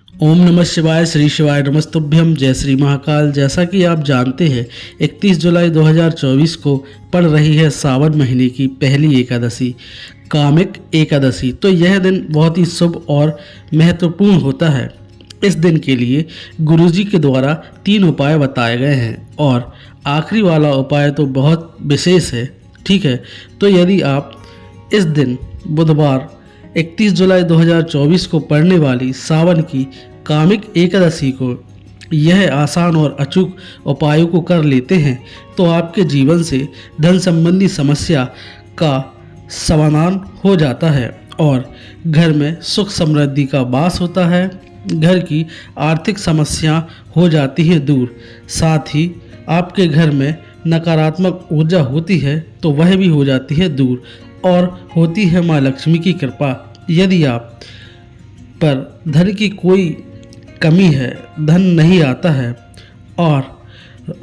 ओम नमः शिवाय। श्री शिवाय नमस्तुभ्यम। जय श्री महाकाल। जैसा कि आप जानते हैं 31 जुलाई 2024 को पड़ रही है सावन महीने की पहली एकादशी, कामिक एकादशी। तो यह दिन बहुत ही शुभ और महत्वपूर्ण होता है। इस दिन के लिए गुरुजी के द्वारा 3 उपाय बताए गए हैं और आखिरी वाला उपाय तो बहुत विशेष है। ठीक है, तो यदि आप इस दिन बुधवार 31 जुलाई 2024 को पड़ने वाली सावन की कामिक एकादशी को यह आसान और अचूक उपायों को कर लेते हैं तो आपके जीवन से धन संबंधी समस्या का समाधान हो जाता है और घर में सुख समृद्धि का वास होता है। घर की आर्थिक समस्या हो जाती है दूर। साथ ही आपके घर में नकारात्मक ऊर्जा होती है तो वह भी हो जाती है दूर और होती है माँ लक्ष्मी की कृपा। यदि आप पर धन की कोई कमी है, धन नहीं आता है और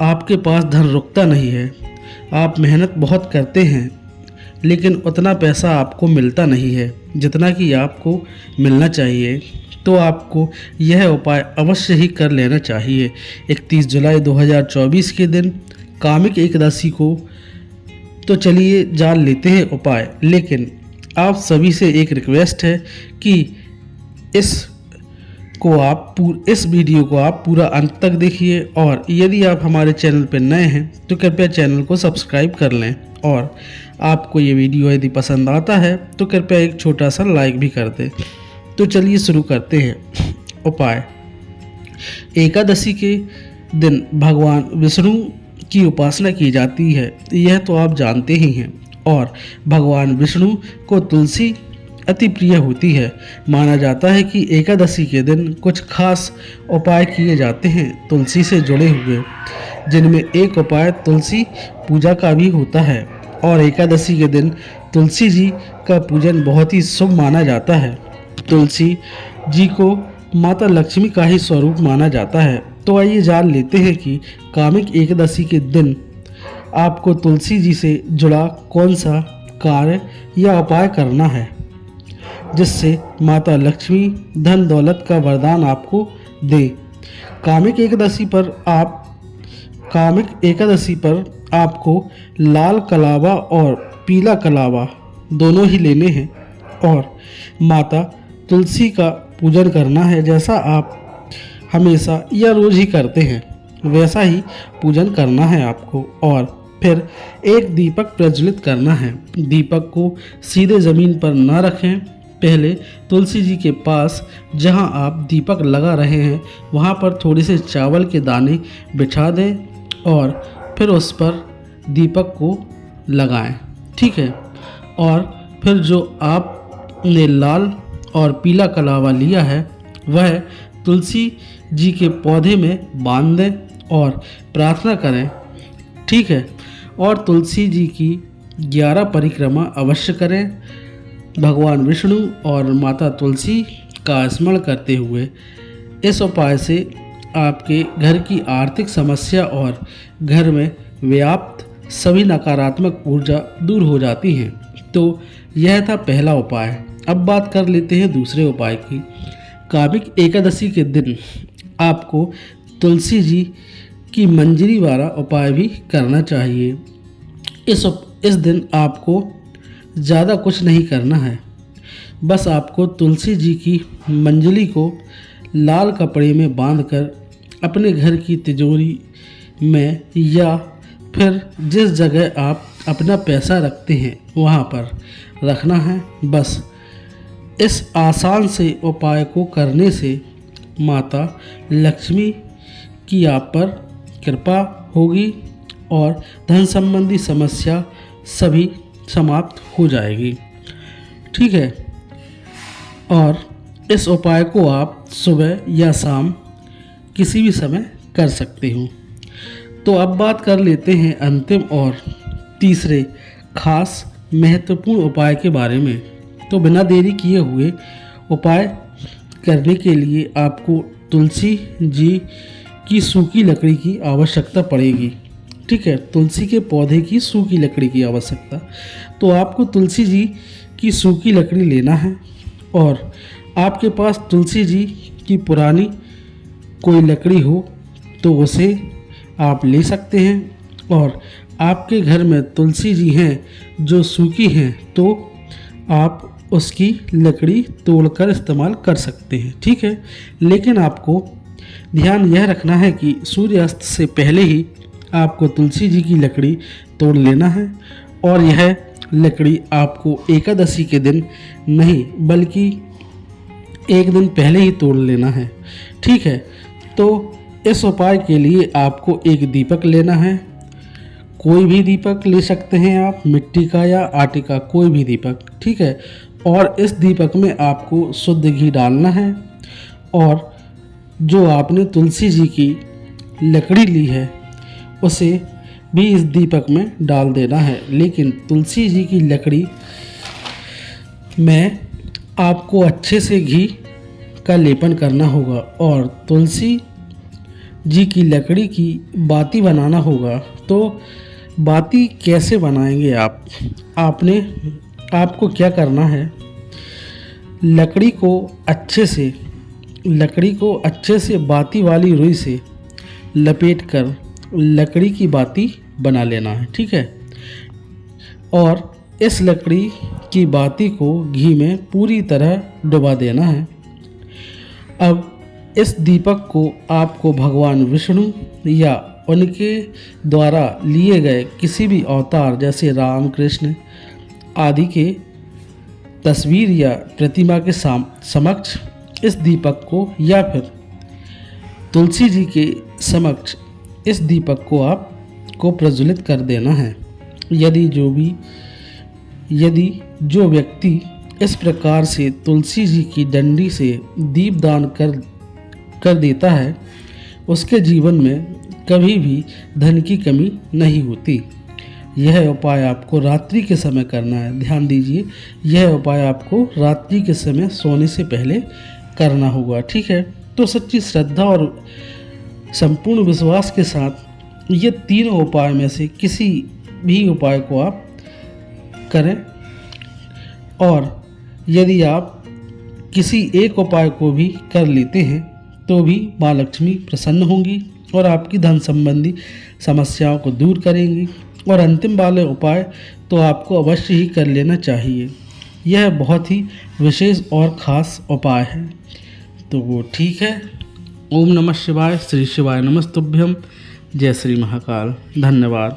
आपके पास धन रुकता नहीं है, आप मेहनत बहुत करते हैं लेकिन उतना पैसा आपको मिलता नहीं है जितना कि आपको मिलना चाहिए, तो आपको यह उपाय अवश्य ही कर लेना चाहिए। 31 जुलाई 2024 के दिन कामिक एकादशी को तो चलिए जान लेते हैं उपाय। लेकिन आप सभी से एक रिक्वेस्ट है कि इस वीडियो को आप पूरा अंत तक देखिए और यदि आप हमारे चैनल पर नए हैं तो कृपया चैनल को सब्सक्राइब कर लें और आपको ये वीडियो यदि पसंद आता है तो कृपया एक छोटा सा लाइक भी कर दें। तो चलिए शुरू करते हैं। उपाय। एकादशी के दिन भगवान विष्णु की उपासना की जाती है, यह तो आप जानते ही हैं। और भगवान विष्णु को तुलसी अति प्रिय होती है। माना जाता है कि एकादशी के दिन कुछ खास उपाय किए जाते हैं तुलसी से जुड़े हुए, जिनमें एक उपाय तुलसी पूजा का भी होता है। और एकादशी के दिन तुलसी जी का पूजन बहुत ही शुभ माना जाता है। तुलसी जी को माता लक्ष्मी का ही स्वरूप माना जाता है। तो आइए जान लेते हैं कि कामिक एकादशी के दिन आपको तुलसी जी से जुड़ा कौन सा कार्य या उपाय करना है जिससे माता लक्ष्मी धन दौलत का वरदान आपको दे। कामिक एकादशी पर आपको लाल कलावा और पीला कलावा दोनों ही लेने हैं और माता तुलसी का पूजन करना है। जैसा आप हमेशा या रोज ही करते हैं वैसा ही पूजन करना है आपको। और फिर एक दीपक प्रज्वलित करना है। दीपक को सीधे ज़मीन पर न रखें। पहले तुलसी जी के पास जहां आप दीपक लगा रहे हैं वहां पर थोड़े से चावल के दाने बिछा दें और फिर उस पर दीपक को लगाएं। ठीक है, और फिर जो आपने लाल और पीला कलावा लिया है वह तुलसी जी के पौधे में बांध दें और प्रार्थना करें। ठीक है, और तुलसी जी की 11 परिक्रमा अवश्य करें। भगवान विष्णु और माता तुलसी का स्मरण करते हुए इस उपाय से आपके घर की आर्थिक समस्या और घर में व्याप्त सभी नकारात्मक ऊर्जा दूर हो जाती हैं। तो यह था पहला उपाय। अब बात कर लेते हैं दूसरे उपाय की। कामिक एकादशी के दिन आपको तुलसी जी की मंजरी वाला उपाय भी करना चाहिए। इस दिन आपको ज़्यादा कुछ नहीं करना है, बस आपको तुलसी जी की मंजरी को लाल कपड़े में बांधकर अपने घर की तिजोरी में या फिर जिस जगह आप अपना पैसा रखते हैं वहाँ पर रखना है। बस इस आसान से उपाय को करने से माता लक्ष्मी की आप पर कृपा होगी और धन संबंधी समस्या सभी समाप्त हो जाएगी। ठीक है, और इस उपाय को आप सुबह या शाम किसी भी समय कर सकते हो। तो अब बात कर लेते हैं अंतिम और तीसरे खास महत्वपूर्ण उपाय के बारे में। तो बिना देरी किए हुए उपाय करने के लिए आपको तुलसी जी की सूखी लकड़ी की आवश्यकता पड़ेगी। ठीक है, तुलसी के पौधे की सूखी लकड़ी की आवश्यकता। तो आपको तुलसी जी की सूखी लकड़ी लेना है और आपके पास तुलसी जी कि पुरानी कोई लकड़ी हो तो उसे आप ले सकते हैं। और आपके घर में तुलसी जी हैं जो सूखी हैं तो आप उसकी लकड़ी तोड़कर इस्तेमाल कर सकते हैं, ठीक है। लेकिन आपको ध्यान यह रखना है कि सूर्यास्त से पहले ही आपको तुलसी जी की लकड़ी तोड़ लेना है। और यह लकड़ी आपको एकादशी के दिन नहीं बल्कि एक दिन पहले ही तोड़ लेना है, ठीक है। तो इस उपाय के लिए आपको एक दीपक लेना है। कोई भी दीपक ले सकते हैं आप, मिट्टी का या आटे का, कोई भी दीपक, ठीक है। और इस दीपक में आपको शुद्ध घी डालना है और जो आपने तुलसी जी की लकड़ी ली है उसे भी इस दीपक में डाल देना है। लेकिन तुलसी जी की लकड़ी में आपको अच्छे से घी का लेपन करना होगा और तुलसी जी की लकड़ी की बाती बनाना होगा। तो बाती कैसे बनाएंगे आप? आपको क्या करना है, लकड़ी को अच्छे से बाती वाली रुई से लपेटकर लकड़ी की बाती बना लेना है, ठीक है। और इस लकड़ी की बाती को घी में पूरी तरह डुबा देना है। अब इस दीपक को आपको भगवान विष्णु या उनके द्वारा लिए गए किसी भी अवतार जैसे राम, कृष्ण आदि के तस्वीर या प्रतिमा के समक्ष इस दीपक को या फिर तुलसी जी के समक्ष इस दीपक को आपको प्रज्वलित कर देना है। यदि जो व्यक्ति इस प्रकार से तुलसी जी की डंडी से दीपदान कर देता है उसके जीवन में कभी भी धन की कमी नहीं होती। यह उपाय आपको रात्रि के समय करना है, ध्यान दीजिए। यह उपाय आपको रात्रि के समय सोने से पहले करना होगा, ठीक है। तो सच्ची श्रद्धा और संपूर्ण विश्वास के साथ ये तीनों उपाय में से किसी भी उपाय को आप करें। और यदि आप किसी एक उपाय को भी कर लेते हैं तो भी माँ लक्ष्मी प्रसन्न होंगी और आपकी धन संबंधी समस्याओं को दूर करेंगी। और अंतिम वाले उपाय तो आपको अवश्य ही कर लेना चाहिए। यह बहुत ही विशेष और ख़ास उपाय है। तो वो ठीक है। ओम नमः शिवाय। श्री शिवाय नमस्तुभ्यम। जय श्री महाकाल। धन्यवाद।